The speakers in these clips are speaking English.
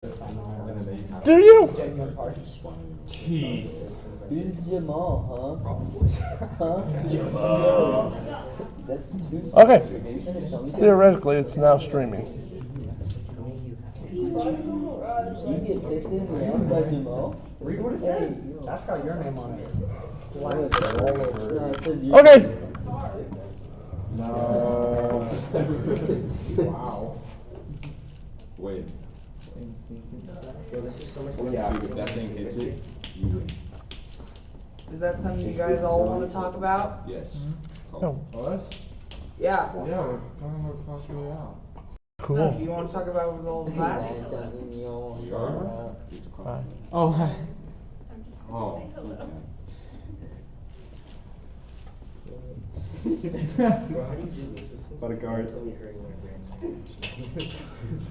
Do you? Jeez. Who's Jamal, huh? Huh? That's too Okay. Theoretically, it's now streaming. You get pissed at me else by Jamal? Read what it says. That's got your name on it. No, it says you. Okay. No. Wow. Wait. Yeah, if that thing hits it, you win. Is that something you guys all want to talk about? Yes. Oh. Us? Yeah. Yeah, we're going to cross the way out. Cool. No, do you want to talk about with all the class? We are. It's a clown. Oh, hi. Oh. Bodyguards.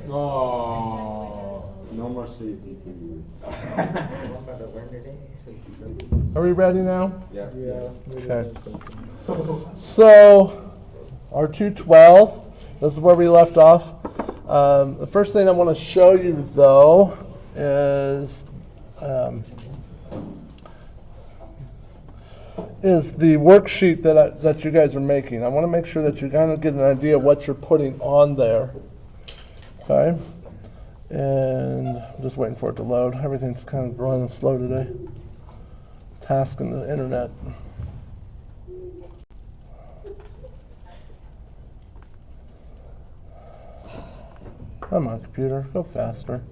Oh. No more safety for you. Are we ready now? Yeah. Okay. So, our 212, this is where we left off. The first thing I want to show you, though, is the worksheet that you guys are making. I want to make sure that you kind of get an idea of what you're putting on there. Okay? And I'm just waiting for it to load. Everything's kind of running slow today. Tasking the internet. Come on, computer, go faster.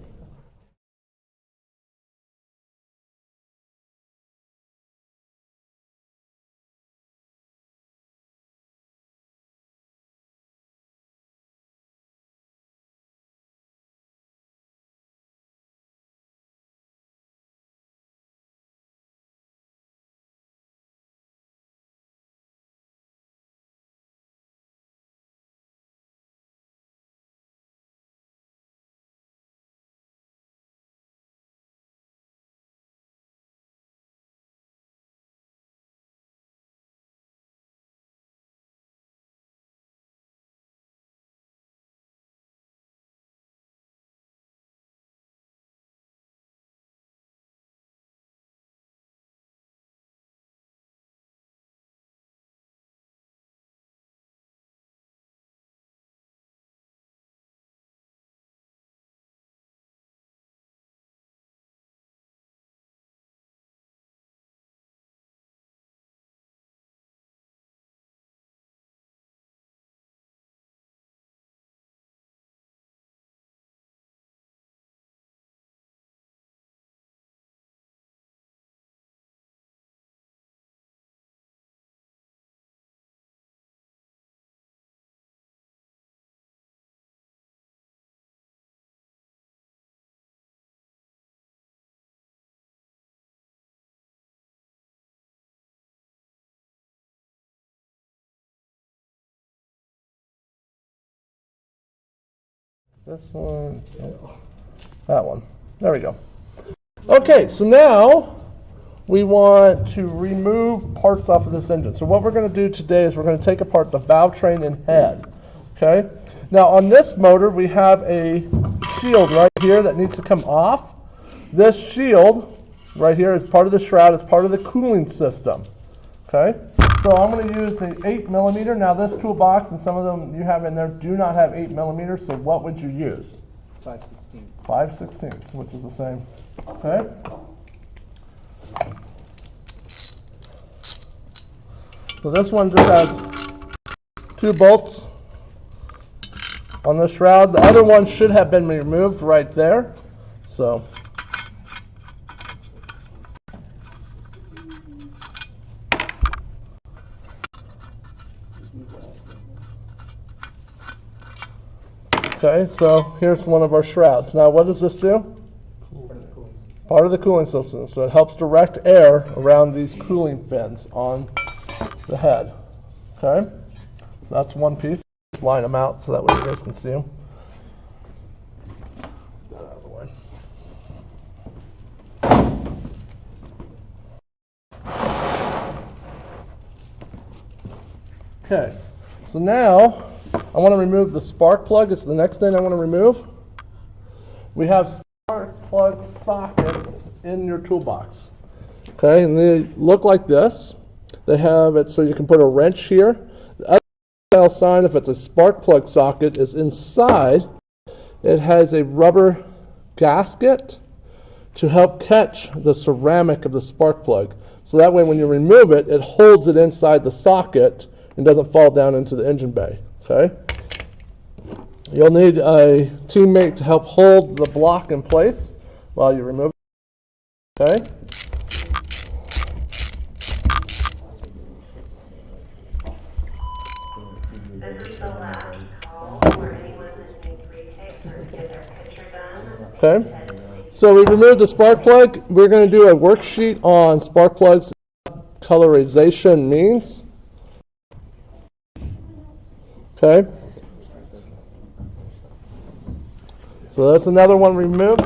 This one, that one. There we go. Okay, so now we want to remove parts off of this engine. So what we're going to do today is we're going to take apart the valve train and head. Okay? Now on this motor we have a shield right here that needs to come off. This shield right here is part of the shroud. It's part of the cooling system. Okay? So I'm going to use an 8mm. Now this toolbox and some of them you have in there do not have 8mm, so what would you use? 5/16. 5/16, which is the same. Okay? So this one just has 2 bolts on the shroud. The other one should have been removed right there. So okay, so here's one of our shrouds. Now what does this do? Part of the cooling system. So it helps direct air around these cooling fins on the head. Okay? So that's one piece. Just line them out so that way you guys can see them. Get that out of the way. Okay, so now I want to remove the spark plug. It's the next thing I want to remove. We have spark plug sockets in your toolbox. Okay, and they look like this. They have it so you can put a wrench here. The other telltale sign if it's a spark plug socket is inside. It has a rubber gasket to help catch the ceramic of the spark plug. So that way when you remove it, it holds it inside the socket and doesn't fall down into the engine bay. Okay? You'll need a teammate to help hold the block in place while you remove it. Okay? This is the last call for anyone that needs retakes or to get their picture done. Okay? So we removed the spark plug. We're going to do a worksheet on spark plugs, colorization means. Okay? So that's another one removed.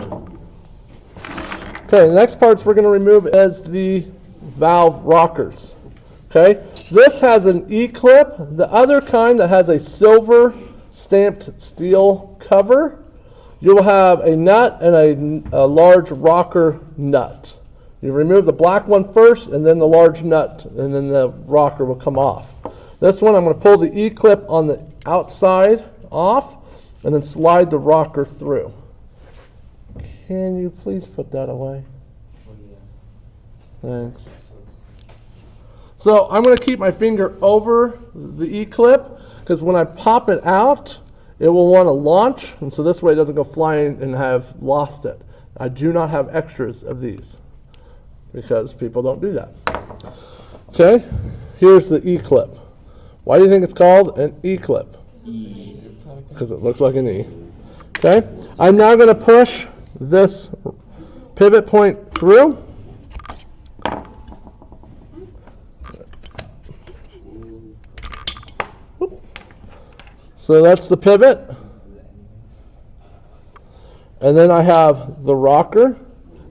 Okay, the next parts we're going to remove is the valve rockers. Okay, this has an E-clip. The other kind that has a silver stamped steel cover, you'll have a nut and a large rocker nut. You remove the black one first and then the large nut and then the rocker will come off. This one I'm going to pull the E-clip on the outside off and then slide the rocker through. Can you please put that away? Thanks. So I'm going to keep my finger over the E-clip because when I pop it out, it will want to launch, and so this way it doesn't go flying and have lost it. I do not have extras of these because people don't do that. Okay, here's the E-clip. Why do you think it's called an E-clip? Because it looks like an E. Okay, I'm now going to push this pivot point through. So that's the pivot. And then I have the rocker.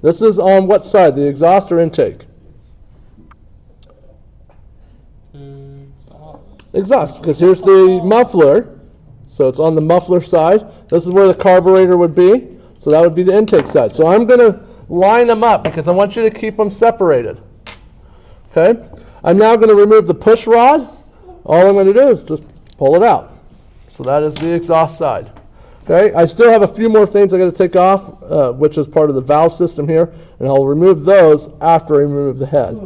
This is on what side, the exhaust or intake? Exhaust, because here's the muffler. So it's on the muffler side. This is where the carburetor would be. So that would be the intake side. So I'm going to line them up because I want you to keep them separated. Okay? I'm now going to remove the push rod. All I'm going to do is just pull it out. So that is the exhaust side. Okay, I still have a few more things I got to take off, which is part of the valve system here, and I'll remove those after I remove the head.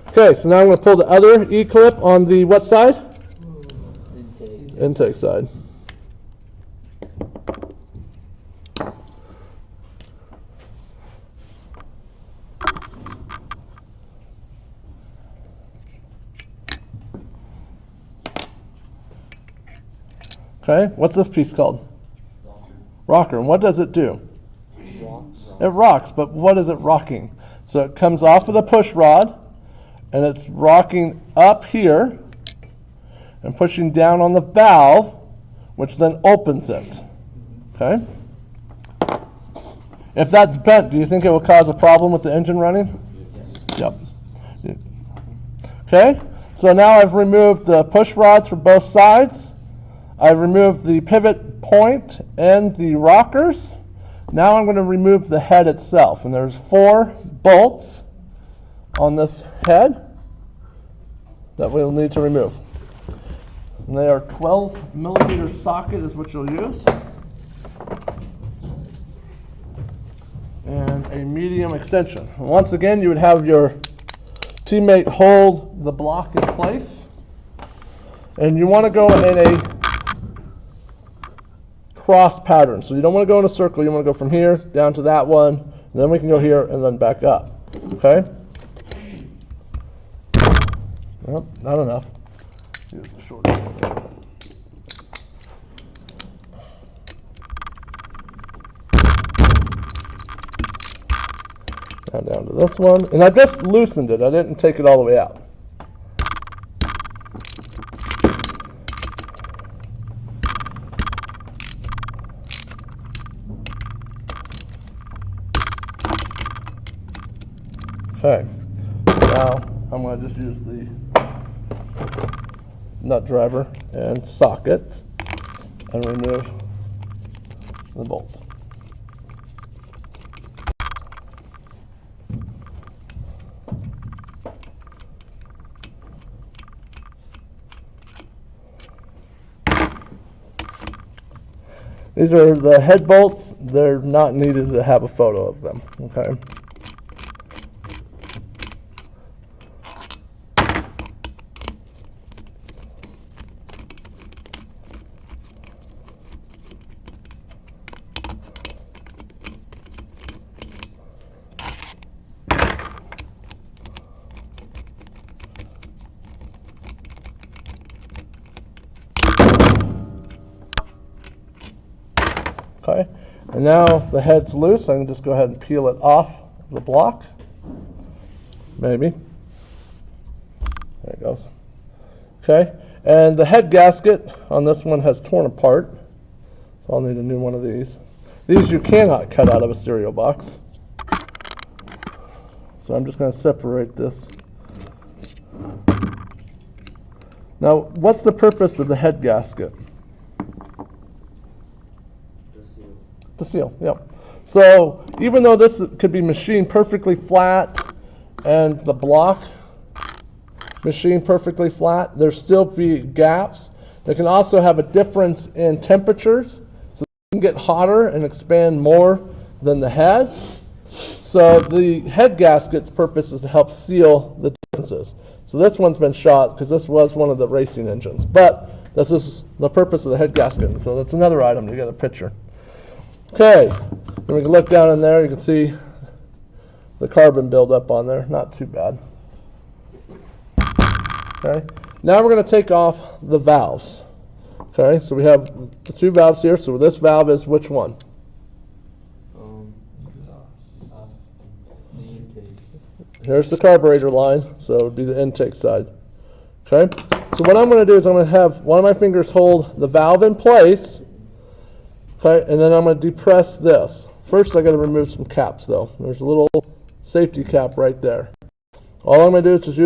Okay, so now I'm going to pull the other E-clip on the what side? Intake side. Okay, what's this piece called? Rocker. And what does it do? It rocks, but what is it rocking? So it comes off of the push rod, and it's rocking up here and pushing down on the valve, which then opens it. Okay? If that's bent, do you think it will cause a problem with the engine running? Yep. Okay, so now I've removed the push rods for both sides. I've removed the pivot point and the rockers. Now I'm going to remove the head itself. And there's 4 bolts on this head that we'll need to remove. And they are 12 millimeter socket is what you'll use. And a medium extension. And once again, you would have your teammate hold the block in place. And you want to go in a cross pattern. So you don't want to go in a circle. You want to go from here down to that one. And then we can go here and then back up. Okay? Well, not enough. Here's the shorter one. Now down to this one. And I just loosened it. I didn't take it all the way out. Okay, now I'm going to just use the nut driver and socket and remove the bolt. These are the head bolts. They're not needed to have a photo of them, okay? Okay, and now the head's loose. I can just go ahead and peel it off the block. Maybe. There it goes. Okay, and the head gasket on this one has torn apart, so I'll need a new one of these. These you cannot cut out of a stereo box. So I'm just going to separate this. Now, what's the purpose of the head gasket? To seal, yeah. So even though this could be machined perfectly flat and the block machined perfectly flat, there still be gaps. They can also have a difference in temperatures, so they can get hotter and expand more than the head. So the head gasket's purpose is to help seal the differences. So this one's been shot because this was one of the racing engines, but this is the purpose of the head gasket. So that's another item to get a picture. Okay, then we can look down in there. You can see the carbon buildup on there. Not too bad. Okay, now we're going to take off the valves. Okay, so we have the two valves here. So this valve is which one? Here's the carburetor line, so it would be the intake side. Okay, so what I'm going to do is I'm going to have one of my fingers hold the valve in place. Okay, and then I'm going to depress this. First, I got to remove some caps, though. There's a little safety cap right there. All I'm going to do is just use